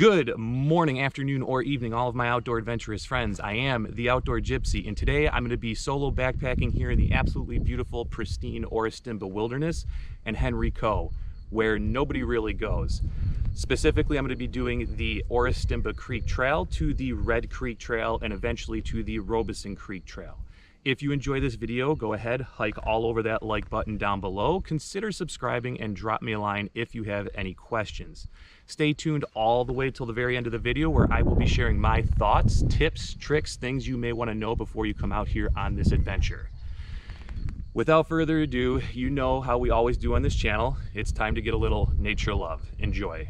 Good morning, afternoon, or evening, all of my outdoor adventurous friends. I am the Outdoor Gypsy, and today I'm going to be solo backpacking here in the absolutely beautiful, pristine Orestimba wilderness and Henry Coe, where nobody really goes. Specifically, I'm going to be doing the Orestimba Creek Trail to the Red Creek Trail and eventually to the Robeson Creek Trail. If you enjoy this video, go ahead, hike all over that like button down below. Consider subscribing and drop me a line if you have any questions. Stay tuned all the way till the very end of the video where I will be sharing my thoughts, tips, tricks, things you may want to know before you come out here on this adventure. Without further ado, you know how we always do on this channel. It's time to get a little nature love. Enjoy.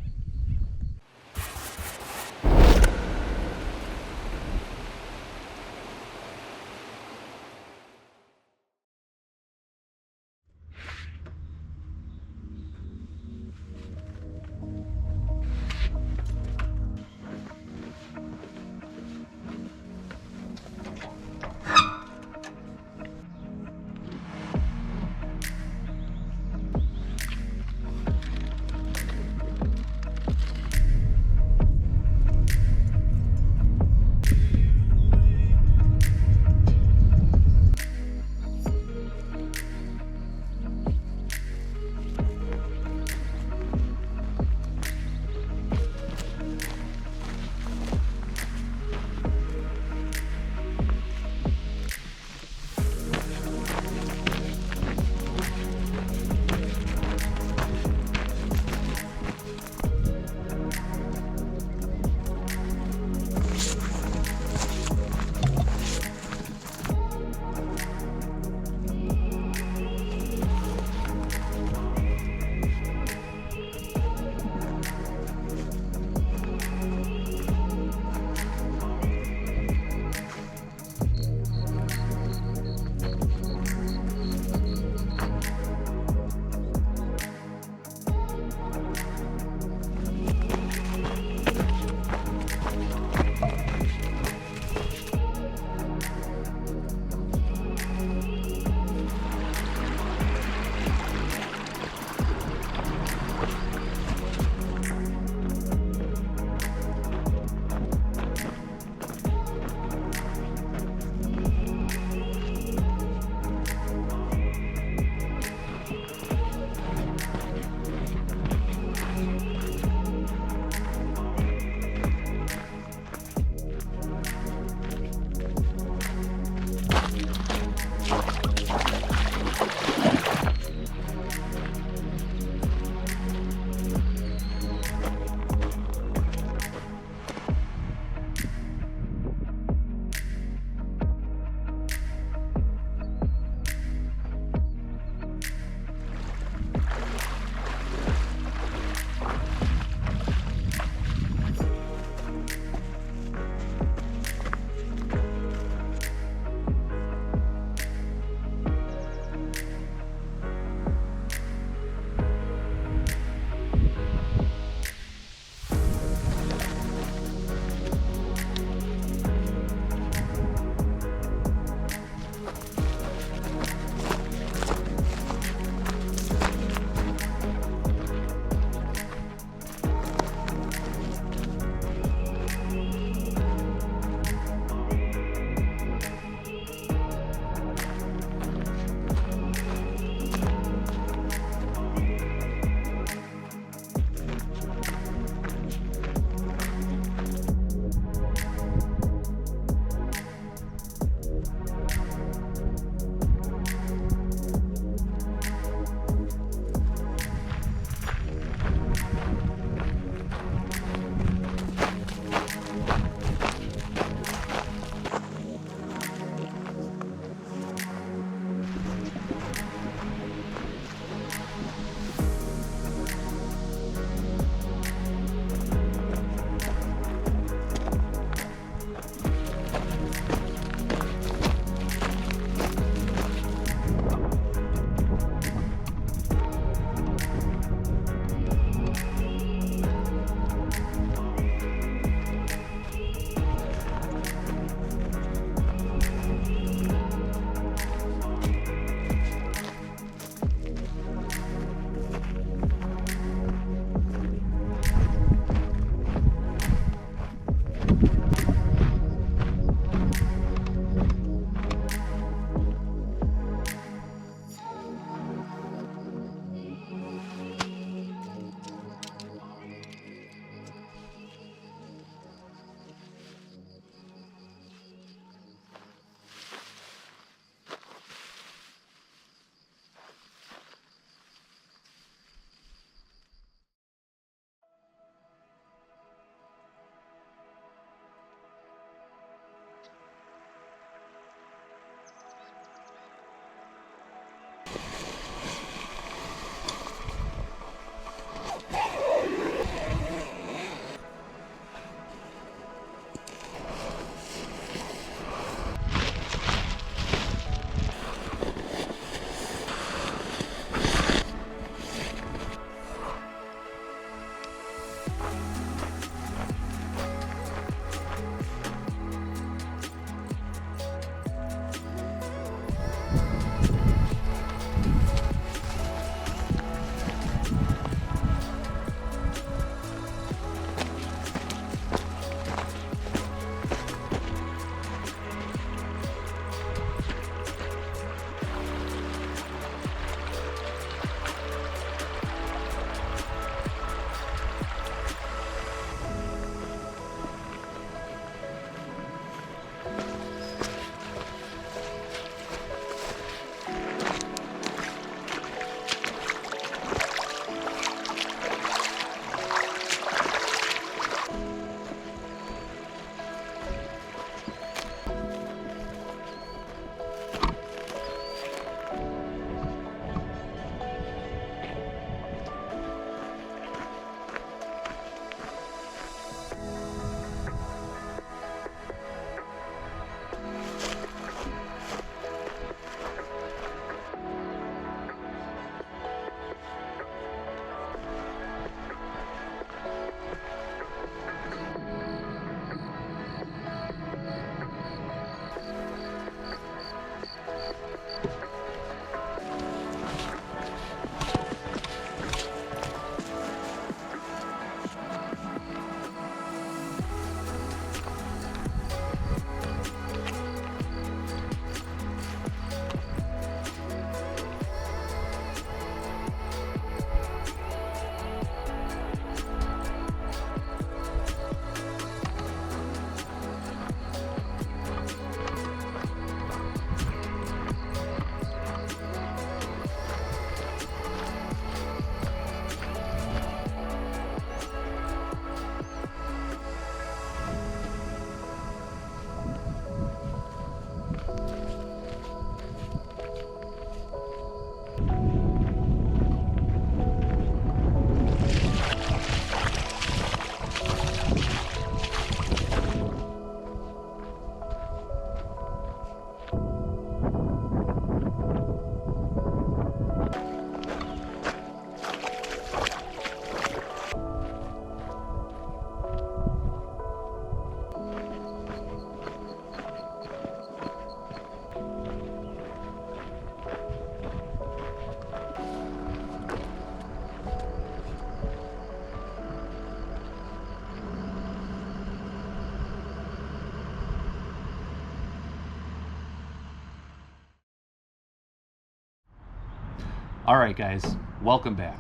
Alright guys, welcome back.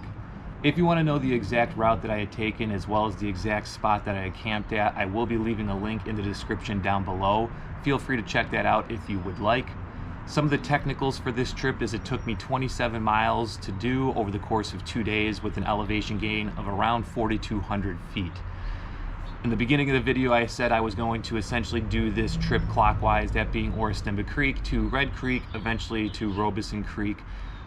If you want to know the exact route that I had taken as well as the exact spot that I had camped at, I will be leaving a link in the description down below. Feel free to check that out if you would like. Some of the technicals for this trip is it took me 27 miles to do over the course of 2 days with an elevation gain of around 4,200 feet. In the beginning of the video, I said I was going to essentially do this trip clockwise, that being Orestimba Creek to Red Creek, eventually to Robeson Creek.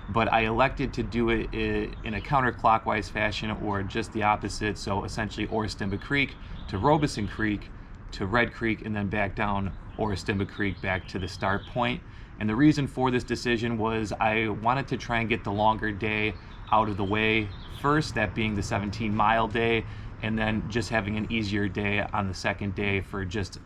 But I elected to do it in a counterclockwise fashion, or just the opposite. So essentially Orestimba Creek to Robeson Creek to Red Creek, and then back down Orestimba Creek back to the start point. And the reason for this decision was I wanted to try and get the longer day out of the way first, that being the 17-mile day, and then just having an easier day on the second day for just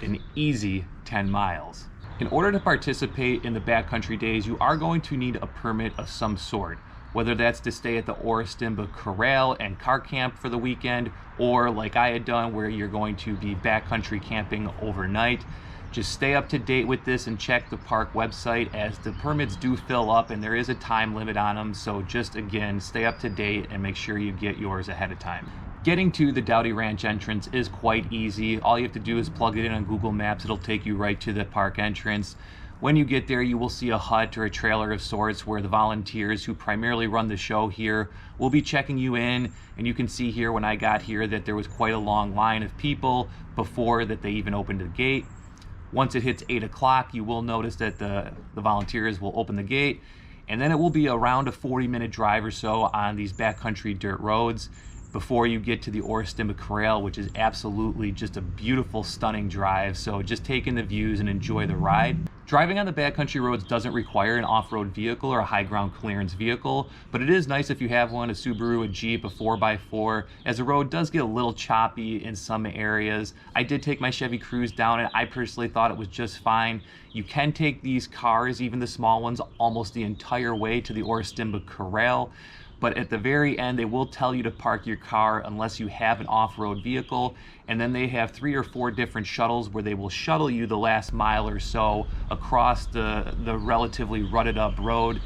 an easy 10 miles. In order to participate in the backcountry days, you are going to need a permit of some sort, whether that's to stay at the Orestimba Corral and car camp for the weekend, or like I had done where you're going to be backcountry camping overnight. Just stay up to date with this and check the park website, as the permits do fill up and there is a time limit on them. So just again, stay up to date and make sure you get yours ahead of time. Getting to the Dowdy Ranch entrance is quite easy. All you have to do is plug it in on Google Maps. It'll take you right to the park entrance. When you get there, you will see a hut or a trailer of sorts where the volunteers who primarily run the show here will be checking you in. And you can see here when I got here that there was quite a long line of people before that they even opened the gate. Once it hits 8 o'clock, you will notice that the volunteers will open the gate, and then it will be around a 40-minute drive or so on these backcountry dirt roads before you get to the Orestimba Corral, which is absolutely just a beautiful, stunning drive. So just take in the views and enjoy the ride. Driving on the backcountry roads doesn't require an off-road vehicle or a high ground clearance vehicle, but it is nice if you have one, a Subaru, a Jeep, a 4x4, as the road does get a little choppy in some areas. I did take my Chevy Cruze down and I personally thought it was just fine. You can take these cars, even the small ones, almost the entire way to the Orestimba Corral. But at the very end, they will tell you to park your car unless you have an off-road vehicle. And then they have 3 or 4 different shuttles where they will shuttle you the last mile or so across the relatively rutted up road.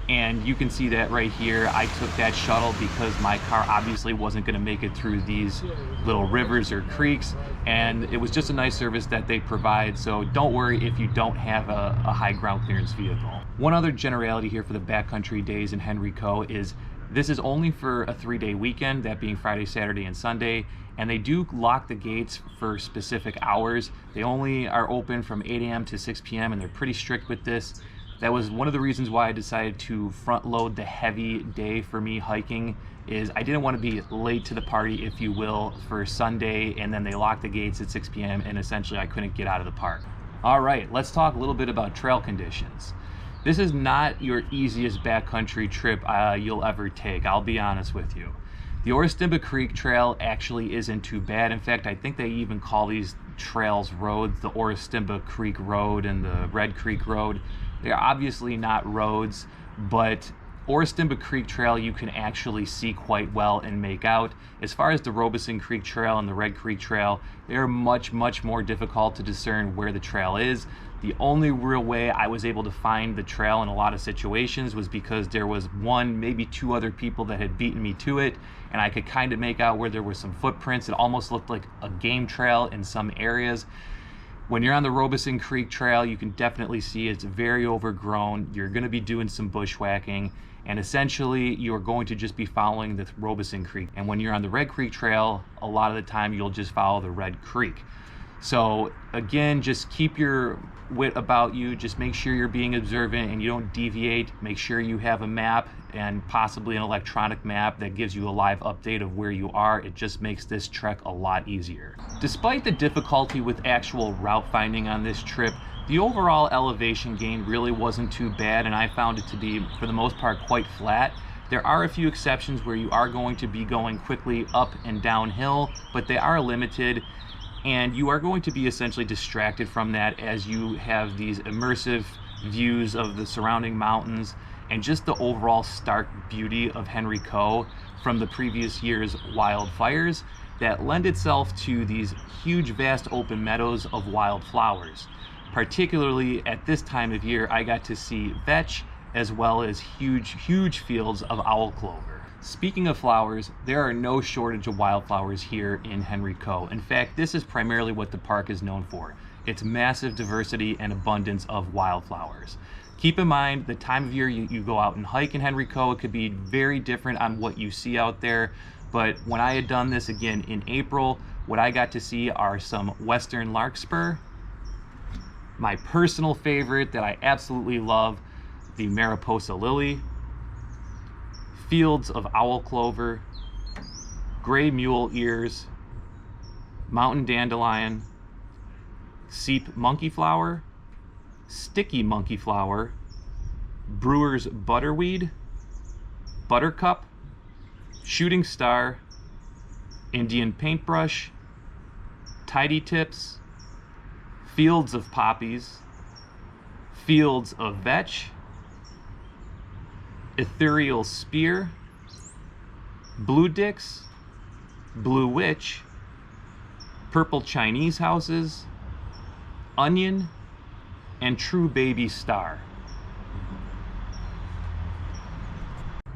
And you can see that right here. I took that shuttle because my car obviously wasn't going to make it through these little rivers or creeks. And it was just a nice service that they provide. So don't worry if you don't have a high ground clearance vehicle. One other generality here for the backcountry days in Henry Coe is this is only for a 3-day weekend, that being Friday, Saturday, and Sunday. And they do lock the gates for specific hours. They only are open from 8 a.m. to 6 p.m. and they're pretty strict with this. That was one of the reasons why I decided to front load the heavy day for me hiking, is I didn't want to be late to the party, if you will, for Sunday, and then they locked the gates at 6 p.m. and essentially I couldn't get out of the park. All right, let's talk a little bit about trail conditions. This is not your easiest backcountry trip you'll ever take, I'll be honest with you. The Orestimba Creek Trail actually isn't too bad. In fact, I think they even call these trails roads, the Orestimba Creek Road and the Red Creek Road. They're obviously not roads, but Orestimba Creek Trail you can actually see quite well and make out. As far as the Robeson Creek Trail and the Red Creek Trail, they're much more difficult to discern where the trail is. The only real way I was able to find the trail in a lot of situations was because there was 1, maybe 2 other people that had beaten me to it, and I could kind of make out where there were some footprints. It almost looked like a game trail in some areas. When you're on the Robeson Creek Trail, you can definitely see it's very overgrown. You're going to be doing some bushwhacking, and essentially you're going to just be following the Robeson Creek. And when you're on the Red Creek Trail, a lot of the time you'll just follow the Red Creek. So again, just keep your wit about you. Just make sure you're being observant and you don't deviate. Make sure you have a map, and possibly an electronic map that gives you a live update of where you are. It just makes this trek a lot easier. Despite the difficulty with actual route finding on this trip, the overall elevation gain really wasn't too bad, and I found it to be, for the most part, quite flat. There are a few exceptions where you are going to be going quickly up and downhill, but they are limited. And you are going to be essentially distracted from that as you have these immersive views of the surrounding mountains and just the overall stark beauty of Henry Coe from the previous year's wildfires that lend itself to these huge, vast open meadows of wildflowers. Particularly at this time of year, I got to see vetch as well as huge fields of owl clover. Speaking of flowers, there are no shortage of wildflowers here in Henry Coe. In fact, this is primarily what the park is known for. Its massive diversity and abundance of wildflowers. Keep in mind the time of year you go out and hike in Henry Coe, it could be very different on what you see out there. But when I had done this again in April, what I got to see are some western larkspur, my personal favorite that I absolutely love, the Mariposa lily, fields of owl clover, gray mule ears, mountain dandelion, seep monkey flower, sticky monkey flower, brewer's butterweed, buttercup, shooting star, Indian paintbrush, tidy tips, fields of poppies, fields of vetch, ethereal spear, blue dix, blue witch, purple Chinese houses, onion, and true baby star.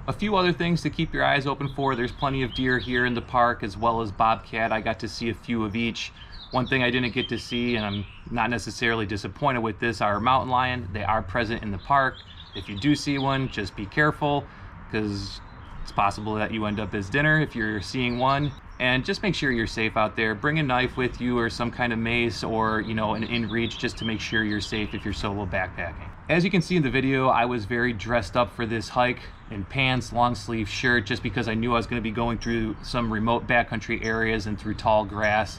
A few other things to keep your eyes open for. There's plenty of deer here in the park, as well as bobcat. I got to see a few of each. One thing I didn't get to see, and I'm not necessarily disappointed with this, are mountain lion. They are present in the park. If you do see one, just be careful, because it's possible that you end up as dinner if you're seeing one. And just make sure you're safe out there. Bring a knife with you or some kind of mace, or an in-reach, just to make sure you're safe if you're solo backpacking. As you can see in the video, I was very dressed up for this hike, in pants, long sleeve shirt, just because I knew I was going to be going through some remote backcountry areas and through tall grass,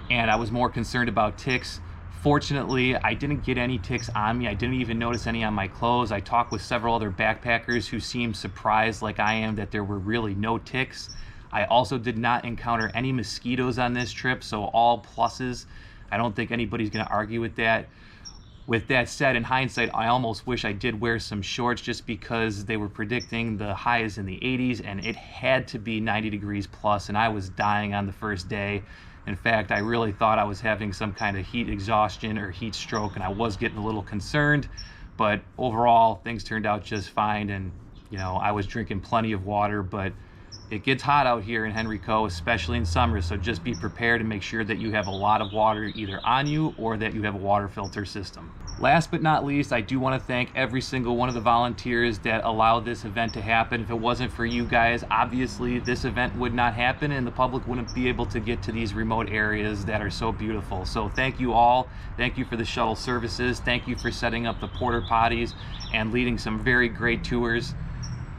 and I was more concerned about ticks. Fortunately, I didn't get any ticks on me. I didn't even notice any on my clothes. I talked with several other backpackers who seemed surprised, like I am, that there were really no ticks. I also did not encounter any mosquitoes on this trip, so all pluses. I don't think anybody's going to argue with that. With that said, in hindsight, I almost wish I did wear some shorts, just because they were predicting the highs in the 80s, and it had to be 90 degrees plus, and I was dying on the first day. In fact, I really thought I was having some kind of heat exhaustion or heat stroke, and I was getting a little concerned. But overall, things turned out just fine, and I was drinking plenty of water. But it gets hot out here in Henry Coe, especially in summer, so just be prepared and make sure that you have a lot of water either on you or that you have a water filter system. Last but not least, I do want to thank every single one of the volunteers that allowed this event to happen. If it wasn't for you guys, obviously this event would not happen and the public wouldn't be able to get to these remote areas that are so beautiful. So thank you all. Thank you for the shuttle services. Thank you for setting up the porta potties and leading some very great tours.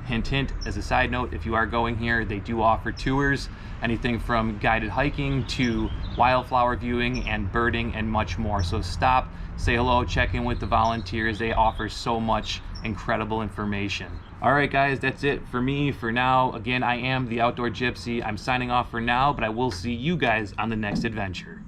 Hint, hint, as a side note, if you are going here, they do offer tours, anything from guided hiking to wildflower viewing and birding and much more. So stop, say hello, check in with the volunteers. They offer so much incredible information. All right, guys, that's it for me for now. Again, I am the Outdoor Gypsy. I'm signing off for now, but I will see you guys on the next adventure.